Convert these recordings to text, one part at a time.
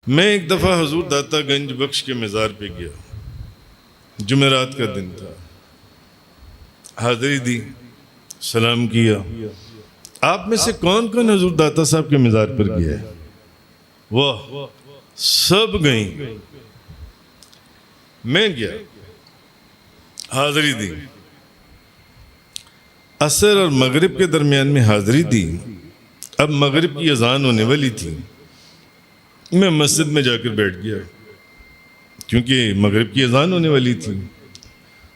میں ایک دفعہ حضور داتا گنج بخش کے مزار پہ گیا، جمعرات کا دن تھا، حاضری دی، سلام کیا۔ آپ میں سے کون کون حضور داتا صاحب کے مزار پر گیا ہے؟ واہ، سب گئیں۔ میں گیا، حاضری دی، عصر اور مغرب کے درمیان میں حاضری دی۔ اب مغرب کی اذان ہونے والی تھی، میں مسجد میں جا کر بیٹھ گیا کیونکہ مغرب کی اذان ہونے والی تھی۔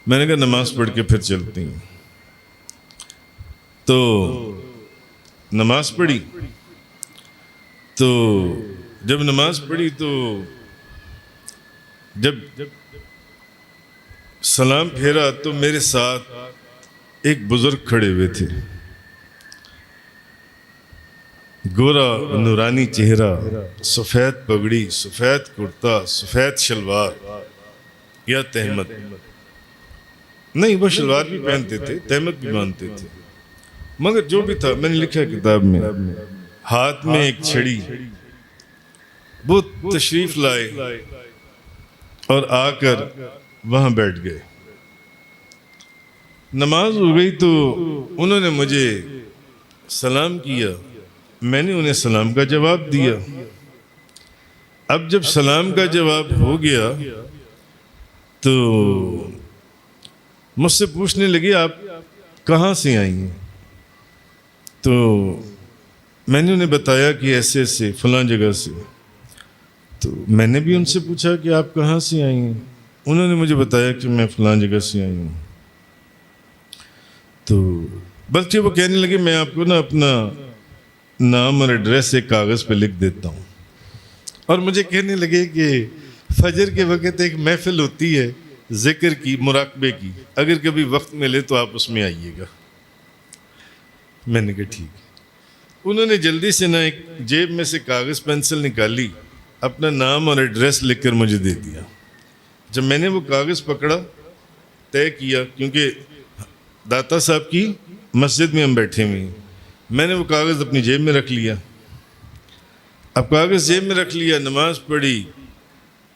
میں نے کہا نماز پڑھ کے پھر چلتے ہیں، تو نماز پڑھی۔ تو جب نماز پڑھی تو جب سلام پھیرا تو میرے ساتھ ایک بزرگ کھڑے ہوئے تھے، گورا نورانی چہرہ، سفید پگڑی، سفید کرتا، سفید شلوار یا تہمت، نہیں وہ شلوار بھی پہنتے تھے، تہمت بھی باندھتے تھے، مگر جو بھی تھا میں نے لکھا کتاب میں، ہاتھ میں ایک چھڑی، وہ تشریف لائے اور آ کر وہاں بیٹھ گئے۔ نماز ہو گئی تو انہوں نے مجھے سلام کیا، میں نے انہیں سلام کا جواب دیا۔ اب جب سلام کا جواب ہو گیا تو مجھ سے پوچھنے لگے آپ کہاں سے آئی ہیں؟ تو میں نے انہیں بتایا کہ ایسے ایسے فلاں جگہ سے۔ تو میں نے بھی ان سے پوچھا کہ آپ کہاں سے آئی ہیں؟ انہوں نے مجھے بتایا کہ میں فلاں جگہ سے آئی ہوں۔ تو بلکہ وہ کہنے لگے میں آپ کو نا اپنا نام اور ایڈریس ایک کاغذ پہ لکھ دیتا ہوں، اور مجھے کہنے لگے کہ فجر کے وقت ایک محفل ہوتی ہے ذکر کی، مراقبے کی، اگر کبھی وقت ملے تو آپ اس میں آئیے گا۔ میں نے کہا ٹھیک ہے۔ انہوں نے جلدی سے نا ایک جیب میں سے کاغذ پینسل نکالی، اپنا نام اور ایڈریس لکھ کر مجھے دے دیا۔ جب میں نے وہ کاغذ پکڑا، طے کیا، کیونکہ داتا صاحب کی مسجد میں ہم بیٹھے ہوئے ہیں، میں نے وہ کاغذ اپنی جیب میں رکھ لیا۔ اب کاغذ جیب میں رکھ لیا، نماز پڑھی،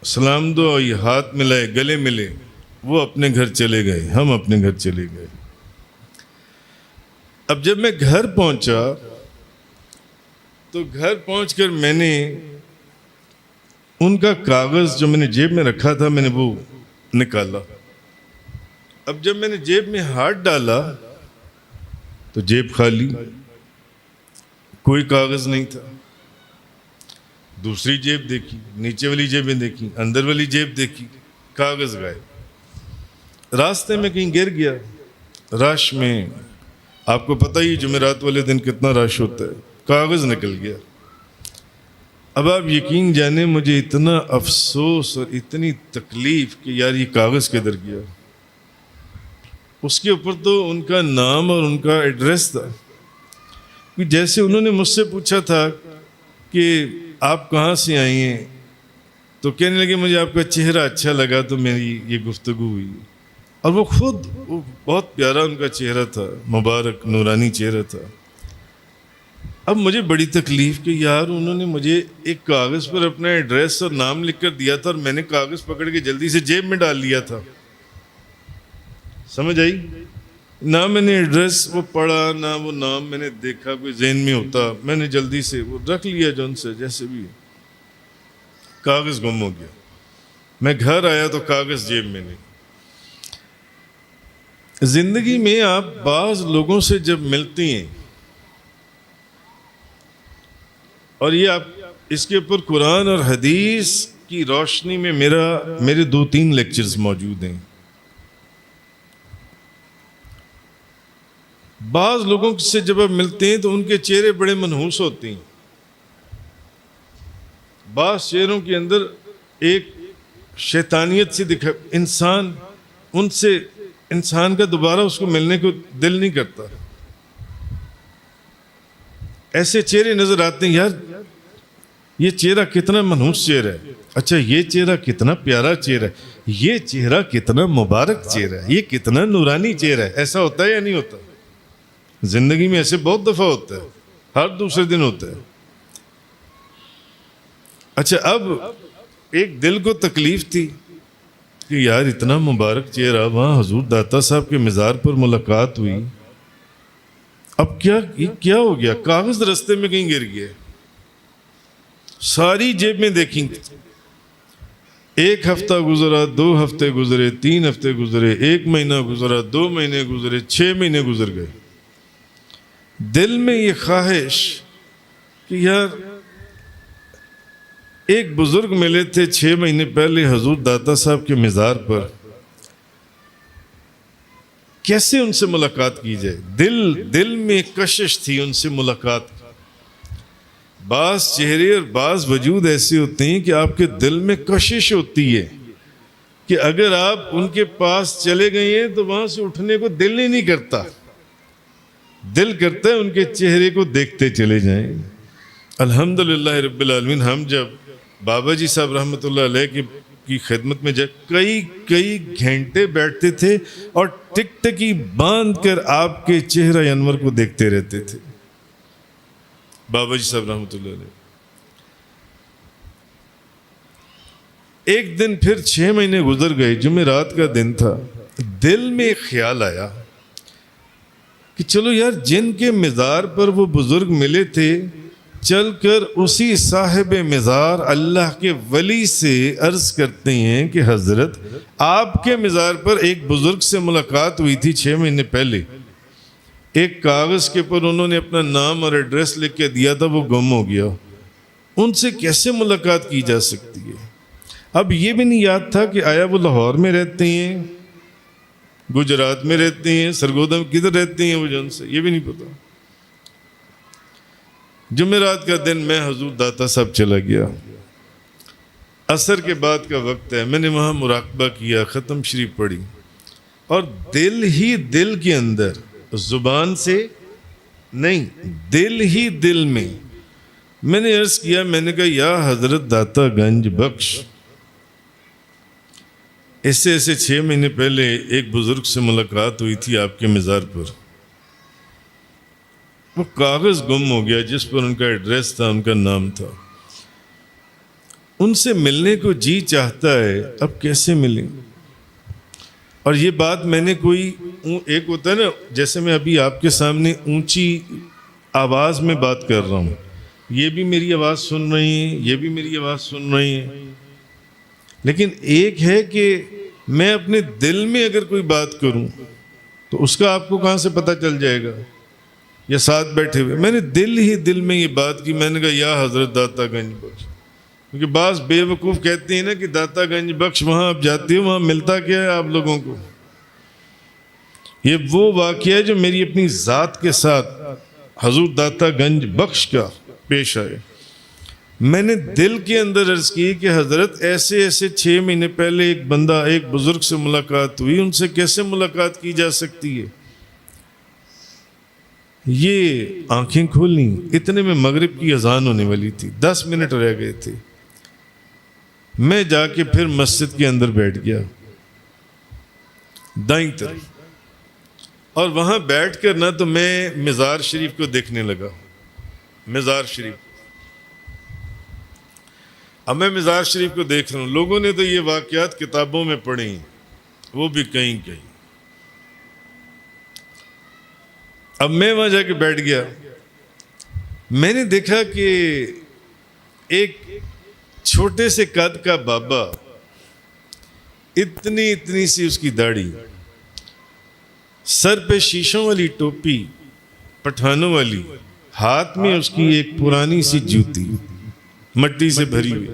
سلام دعا ہوئی، ہاتھ ملائے، گلے ملے، وہ اپنے گھر چلے گئے، ہم اپنے گھر چلے گئے۔ اب جب میں گھر پہنچا تو گھر پہنچ کر میں نے ان کا کاغذ جو میں نے جیب میں رکھا تھا میں نے وہ نکالا۔ اب جب میں نے جیب میں ہاتھ ڈالا تو جیب خالی، کوئی کاغذ نہیں تھا۔ دوسری جیب دیکھی، نیچے والی جیبیں دیکھی، اندر والی جیب دیکھی، کاغذ غائب۔ راستے میں کہیں گر گیا، رش میں، آپ کو پتہ ہی جمعرات والے دن کتنا رش ہوتا ہے، کاغذ نکل گیا۔ اب آپ یقین جانے مجھے اتنا افسوس اور اتنی تکلیف کہ یار یہ کاغذ کدھر گیا۔ اس کے اوپر تو ان کا نام اور ان کا ایڈریس تھا، جیسے انہوں نے مجھ سے پوچھا تھا کہ آپ کہاں سے آئی ہیں، تو کہنے لگے مجھے آپ کا چہرہ اچھا لگا تو میری یہ گفتگو ہوئی۔ اور وہ خود بہت پیارا ان کا چہرہ تھا، مبارک نورانی چہرہ تھا۔ اب مجھے بڑی تکلیف کہ یار انہوں نے مجھے ایک کاغذ پر اپنا ایڈریس اور نام لکھ کر دیا تھا اور میں نے کاغذ پکڑ کے جلدی سے جیب میں ڈال لیا تھا۔ سمجھ آئی؟ نہ میں نے ایڈریس وہ پڑھا، نہ وہ نام میں نے دیکھا کوئی ذہن میں ہوتا، میں نے جلدی سے وہ رکھ لیا جو ان سے جیسے بھی، کاغذ گم ہو گیا۔ میں گھر آیا تو کاغذ جیب میں نہیں۔ زندگی میں آپ بعض لوگوں سے جب ملتی ہیں، اور یہ آپ اس کے اوپر قرآن اور حدیث کی روشنی میں میرے 2-3 لیکچرز موجود ہیں۔ بعض لوگوں سے جب آپ ملتے ہیں تو ان کے چہرے بڑے منحوس ہوتے ہیں، بعض چہروں کے اندر ایک شیطانیت سے دکھا، انسان کا دوبارہ اس کو ملنے کو دل نہیں کرتا۔ ایسے چہرے نظر آتے ہیں، یار یہ چہرہ کتنا منحوس چہرہ ہے، اچھا یہ چہرہ کتنا پیارا چہرہ ہے، یہ چہرہ کتنا مبارک چہرہ ہے، یہ کتنا نورانی چہرہ ہے۔ ایسا ہوتا ہے یا نہیں ہوتا؟ زندگی میں ایسے بہت دفعہ ہوتا ہے، ہر دوسرے دن ہوتا ہے۔ اچھا اب ایک دل کو تکلیف تھی کہ یار اتنا مبارک چہرہ، وہاں حضور داتا صاحب کے مزار پر ملاقات ہوئی، اب کیا ہو گیا؟ کاغذ رستے میں کہیں گر گئے، ساری جیب میں دیکھیں، ایک ہفتہ گزرا، 2 ہفتے گزرے، 3 ہفتے گزرے، 1 مہینہ گزرا، 2 مہینے گزرے، 6 مہینے گزر گئے. دل میں یہ خواہش کہ یار ایک بزرگ ملے تھے 6 مہینے پہلے حضور داتا صاحب کے مزار پر، کیسے ان سے ملاقات کی جائے؟ دل میں کشش تھی ان سے ملاقات. بعض چہرے اور بعض وجود ایسے ہوتے ہیں کہ آپ کے دل میں کشش ہوتی ہے کہ اگر آپ ان کے پاس چلے گئے ہیں تو وہاں سے اٹھنے کو دل ہی نہیں کرتا، دل کرتا ہے ان کے چہرے کو دیکھتے چلے جائیں. الحمدللہ رب العالمین، ہم جب بابا جی صاحب رحمۃ اللہ علیہ کی خدمت میں جب کئی گھنٹے بیٹھتے تھے اور ٹک ٹکی باندھ کر آپ کے چہرہ انور کو دیکھتے رہتے تھے بابا جی صاحب رحمۃ اللہ علیہ. ایک دن پھر 6 مہینے گزر گئے، جمعرات کا دن تھا، دل میں ایک خیال آیا کہ چلو یار جن کے مزار پر وہ بزرگ ملے تھے، چل کر اسی صاحب مزار اللہ کے ولی سے عرض کرتے ہیں کہ حضرت آپ کے مزار پر ایک بزرگ سے ملاقات ہوئی تھی 6 مہینے پہلے، ایک کاغذ کے پر انہوں نے اپنا نام اور ایڈریس لکھ کے دیا تھا، وہ گم ہو گیا، ان سے کیسے ملاقات کی جا سکتی ہے؟ اب یہ بھی نہیں یاد تھا کہ آیا وہ لاہور میں رہتے ہیں، گجرات میں رہتے ہیں، سرگودا میں کدھر رہتے ہیں وہ جن سے، یہ بھی نہیں پتا. جمعرات کا دن میں حضور داتا صاحب چلا گیا، عصر کے بعد کا وقت ہے، میں نے وہاں مراقبہ کیا، ختم شریف پڑھی، اور دل ہی دل کے اندر، زبان سے نہیں، دل ہی دل میں نے عرض کیا، میں نے کہا یا حضرت داتا گنج بخش، ایسے 6 مہینے پہلے ایک بزرگ سے ملاقات ہوئی تھی آپ کے مزار پر، وہ کاغذ گم ہو گیا جس پر ان کا ایڈریس تھا، ان کا نام تھا، ان سے ملنے کو جی چاہتا ہے، اب کیسے ملیں؟ اور یہ بات میں نے کوئی ایک ہوتا ہے نا، جیسے میں ابھی آپ کے سامنے اونچی آواز میں بات کر رہا ہوں، یہ بھی میری آواز سن رہی ہیں، یہ بھی میری آواز سن رہی ہیں، لیکن ایک ہے کہ میں اپنے دل میں اگر کوئی بات کروں تو اس کا آپ کو کہاں سے پتہ چل جائے گا؟ یا ساتھ بیٹھے ہوئے، میں نے دل ہی دل میں یہ بات کی، میں نے کہا یا حضرت داتا گنج بخش. کیونکہ بعض بے وقوف کہتے ہیں نا کہ داتا گنج بخش، وہاں آپ جاتے ہو وہاں ملتا کیا ہے آپ لوگوں کو؟ یہ وہ واقعہ ہے جو میری اپنی ذات کے ساتھ حضور داتا گنج بخش کا پیش آئے. میں نے دل کے اندر عرض کی کہ حضرت ایسے 6 مہینے پہلے ایک بندہ، ایک بزرگ سے ملاقات ہوئی، ان سے کیسے ملاقات کی جا سکتی ہے؟ یہ آنکھیں کھولیں، اتنے میں مغرب کی اذان ہونے والی تھی، 10 منٹ رہ گئے تھے. میں جا کے پھر مسجد کے اندر بیٹھ گیا دائیں طرف، اور وہاں بیٹھ کر نہ تو میں مزار شریف کو دیکھنے لگا، مزار شریف. اب میں مزار شریف کو دیکھ رہا ہوں، لوگوں نے تو یہ واقعات کتابوں میں پڑھے ہیں، وہ بھی کہیں. اب میں وہاں جا کے بیٹھ گیا، میں نے دیکھا کہ ایک چھوٹے سے قد کا بابا، اتنی سی اس کی داڑھی، سر پہ شیشوں والی ٹوپی پٹھانوں والی، ہاتھ میں اس کی ایک پرانی سی جوتی مٹی سے بھری ہوئی،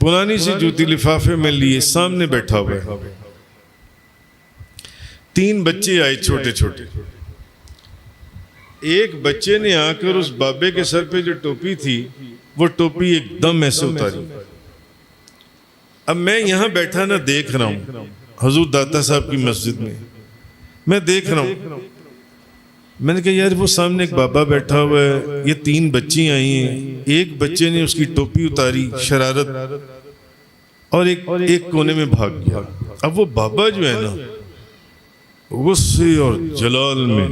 پرانی سی جوتی لفافے میں لیے سامنے بیٹھا ہوا ہے. 3 بچے آئے چھوٹے چھوٹے، ایک بچے نے آ کر اس بابے کے سر پہ جو ٹوپی تھی وہ ٹوپی ایک دم ایسے اتاری. اب میں یہاں بیٹھا نہ دیکھ رہا ہوں حضور داتا صاحب کی مسجد میں دیکھ رہا ہوں. میں نے کہا یار وہ سامنے ایک بابا بیٹھا ہوا ہے، یہ 3 بچی آئی ہیں، ایک بچے نے اس کی ٹوپی اتاری شرارت، اور ایک کونے میں بھاگ گیا. اب وہ بابا جو ہے نا، غصے اور جلال میں،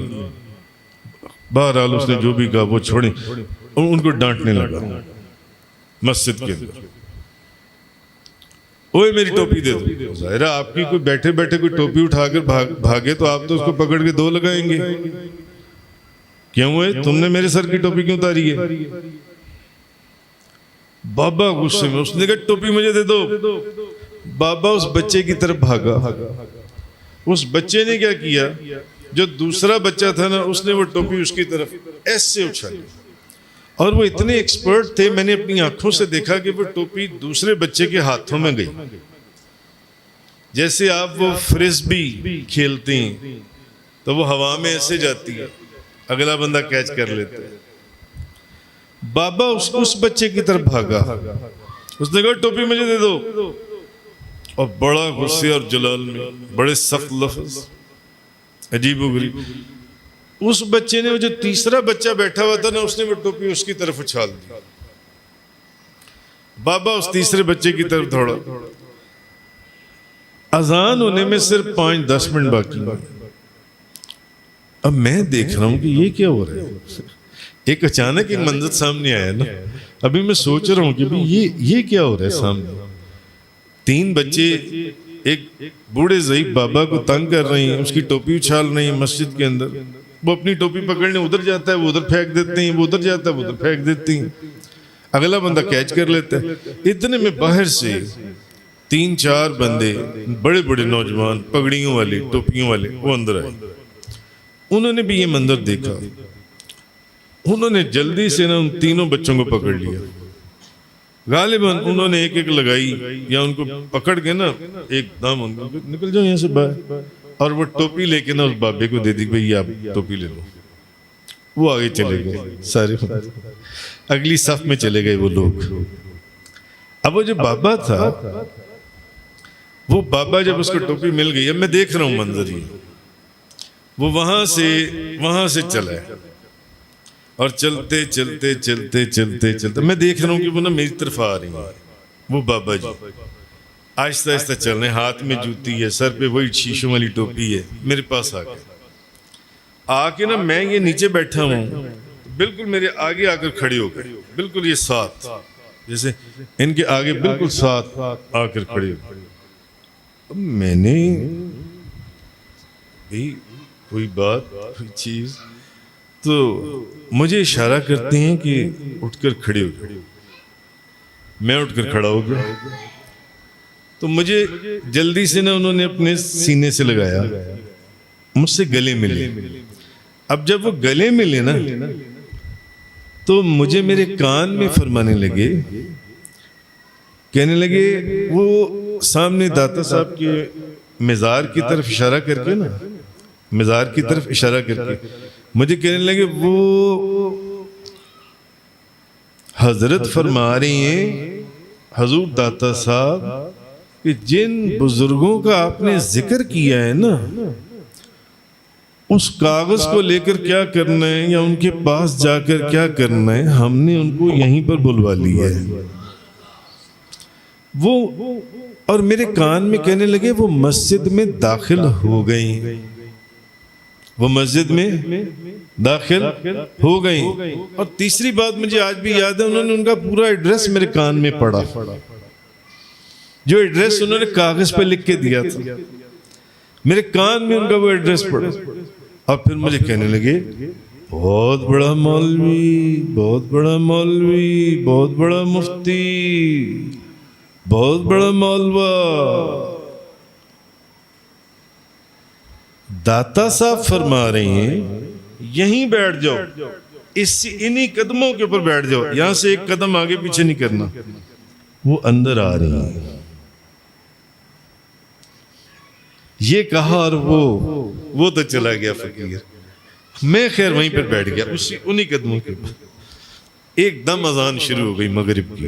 بہرحال اس نے جو بھی کہا وہ چھوڑیں، ان کو ڈانٹنے لگا. مسجد کے اندر، اوے میری ٹوپی دے دو. ظاہر ہے آپ کی کوئی بیٹھے بیٹھے کوئی ٹوپی اٹھا کر بھاگے تو آپ تو اس کو پکڑ کے دو لگائیں گے. کیوں ہے تم نے میرے سر کی ٹوپی کیوں اتاری ہے؟ بابا غصے میں، اس نے کہا ٹوپی مجھے دے دو. بابا اس بچے کی طرف بھاگا. اس بچے نے کیا کیا، جو دوسرا بچہ تھا نا، اس نے وہ ٹوپی اس کی طرف ایسے اچھالی. اور وہ اتنے ایکسپرٹ تھے، میں نے اپنی آنکھوں سے دیکھا کہ وہ ٹوپی دوسرے بچے کے ہاتھوں میں گئی. جیسے آپ وہ فرسبی کھیلتے ہیں تو وہ ہوا میں ایسے جاتی ہے، اگلا بندہ کیچ کر لیتا ہے. بابا اس بچے کی طرف بھاگا، اس نے کہا ٹوپی مجھے دے دو. اور بڑا غصے اور جلال میں بڑے سخت لفظ، عجیب و غریب. اس بچے نے، جو تیسرا بچہ بیٹھا ہوا تھا نا، اس نے وہ ٹوپی اس کی طرف اچھال دی. بابا اس تیسرے بچے کی طرف دوڑا. اذان ہونے میں صرف 5-10 منٹ باقی ہیں. اب میں دیکھ رہا ہوں کہ یہ کیا ہو رہا ہے. ایک اچانک ایک منظر سامنے آیا نا، ابھی میں سوچ رہا ہوں کہ یہ کیا ہو رہا ہے سامنے. 3 بچے ایک بوڑھے ضعیف بابا کو تنگ کر رہے ہیں، اس کی ٹوپی اچھال رہے ہیں مسجد کے اندر. وہ اپنی ٹوپی پکڑنے ادھر جاتا ہے، وہ ادھر پھینک دیتے ہیں، وہ ادھر جاتا ہے، وہ ادھر پھینک دیتے ہیں. اگلا بندہ کیچ کر لیتا ہے. اتنے میں باہر سے 3-4 بندے، بڑے بڑے نوجوان، پگڑیوں والے، ٹوپیوں والے، وہ اندر آئے. انہوں نے بھی یہ منظر دیکھا. انہوں نے جلدی سے نا ان تینوں بچوں کو پکڑ لیا. غالباً انہوں نے ایک ایک لگائی یا ان کو پکڑ کے نا ایک دم ان کو نکل جاؤ یہاں سے باہر، اور وہ ٹوپی لے کے نا اس بابے کو دے دی، بھئی آپ ٹوپی لے لو. وہ آگے چلے گئے، سارے اگلی صف میں چلے گئے وہ لوگ. اب وہ جو بابا تھا، وہ بابا جب اس کو ٹوپی مل گئی، اب میں دیکھ رہا ہوں منظر یہ، وہ وہاں سے چلا ہے اور چلتے چلتے چلتے چلتے چلتے میں دیکھ رہا ہوں کہ وہ نا میری طرف آ رہی ہیں. وہ بابا جی آہستہ آہستہ چل رہے ہیں، ہاتھ میں جوتی ہے، سر پہ وہی شیشوں والی ٹوپی ہے. میرے پاس آ کے نا میں یہ نیچے بیٹھا ہوں، بالکل میرے آگے آ کر کھڑے ہو گئے، بالکل یہ ساتھ، جیسے ان کے آگے بالکل ساتھ آ کر کھڑے ہو گئے. اب میں نے کوئی بات، کوئی چیز، تو مجھے اشارہ کرتے ہیں کہ اٹھ کر کھڑے ہو گئے. میں اٹھ کر کھڑا ہو گیا. تو مجھے جلدی سے نا انہوں نے اپنے سینے سے لگایا، مجھ سے گلے ملے. اب جب وہ گلے ملے نا تو مجھے میرے کان میں فرمانے لگے، کہنے لگے، وہ سامنے داتا صاحب کے مزار کی طرف اشارہ کر کے نا، مزار کی طرف اشارہ کر کے مجھے کہنے لگے، وہ حضرت فرما رہی ہیں حضور داتا صاحب کہ جن بزرگوں کا آپ نے ذکر کیا ہے نا، اس کاغذ کو لے کر کیا کرنا ہے یا ان کے پاس جا کر کیا کرنا ہے، ہم نے ان کو یہیں پر بلوا لیا ہے. وہ اور میرے کان میں کہنے لگے، وہ مسجد میں داخل ہو گئی، وہ مسجد میں داخل ہو گئی. اور تیسری بات مجھے آج بھی یاد ہے، انہوں نے ان کا پورا ایڈریس میرے کان میں پڑھا، جو ایڈریس انہوں نے کاغذ پہ لکھ کے دیا تھا، میرے کان میں ان کا وہ ایڈریس پڑھا. اور پھر مجھے کہنے لگے، بہت بڑا مولوی، بہت بڑا مولوی، بہت بڑا مفتی، بہت بڑا مولوی. داتا صاحب فرما رہے ہیں یہیں بیٹھ جاؤ، انہی قدموں کے اوپر بیٹھ جاؤ، یہاں سے ایک قدم آگے پیچھے نہیں کرنا. وہ اندر آ رہی ہیں، یہ کہا اور وہ تو چلا گیا فقیر. میں خیر وہیں پر بیٹھ گیا انہی قدموں کے اوپر. ایک دم اذان شروع ہو گئی مغرب کی.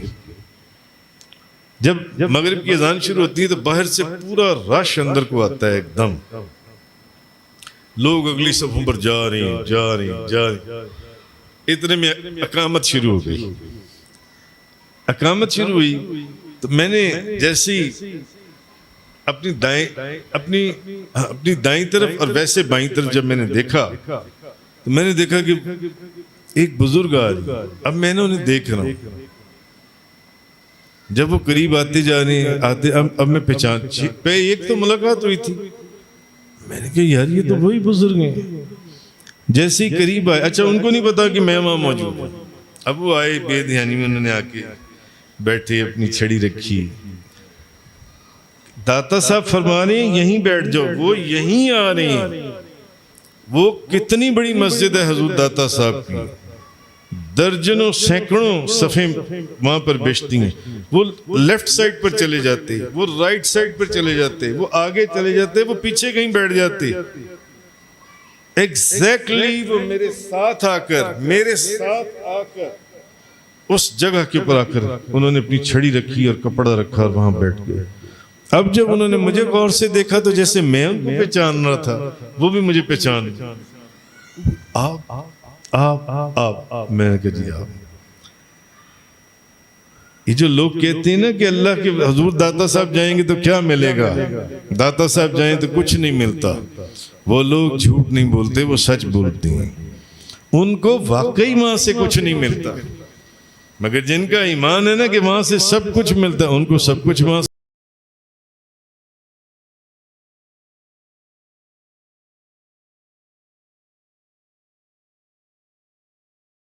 جب مغرب کی اذان شروع ہوتی ہے تو باہر سے پورا رش اندر کو آتا ہے ایک دم. لوگ اگلی صفوں پر جا رہے ہیں. اتنے میں اقامت شروع ہو گئی. اقامت شروع ہوئی تو میں نے جیسی اپنی دائیں طرف اور ویسے بائیں طرف جب میں نے دیکھا تو میں نے دیکھا کہ ایک بزرگ آ رہی. اب میں نے انہیں دیکھ رہا ہوں، جب وہ قریب آتے جا رہے ہیں آتے اب میں پہچان پہ ایک تو ملاقات ہوئی تھی، میں نے کہا یار یہ تو وہی بزرگ ہیں. جیسے ہی قریب آئے، اچھا ان کو نہیں پتا کہ میں وہاں موجود ہوں. اب وہ آئے بے دھیانی میں، انہوں نے آ کے بیٹھے، اپنی چھڑی رکھی. داتا صاحب فرما رہے ہیں یہیں بیٹھ جاؤ، وہ یہیں آ رہے ہیں. وہ کتنی بڑی مسجد ہے حضور داتا صاحب کی، درجنوں سینکڑوں صفیں وہاں پر بیچتی ہیں. وہ لیفٹ سائڈ پر چلے جاتے، وہ رائٹ سائڈ پر چلے جاتے، وہ آگے چلے جاتے، وہ پیچھے کہیں بیٹھ جاتے. ایگزیکٹلی وہ میرے ساتھ آ کر اس جگہ کے اوپر آ کر انہوں نے اپنی چھڑی رکھی اور کپڑا رکھا اور وہاں بیٹھ گئے. اب جب انہوں نے مجھے غور سے دیکھا تو جیسے میں ان کو پہچان رہا تھا، وہ بھی مجھے پہچان. آپ میں نے کہا جی آپ. یہ جو لوگ کہتے ہیں نا کہ اللہ کے حضور داتا صاحب جائیں گے تو کیا ملے گا، داتا صاحب جائیں تو کچھ نہیں ملتا، وہ لوگ جھوٹ نہیں بولتے، وہ سچ بولتے ہیں. ان کو واقعی وہاں سے کچھ نہیں ملتا، مگر جن کا ایمان ہے نا کہ وہاں سے سب کچھ ملتا ہے، ان کو سب کچھ وہاں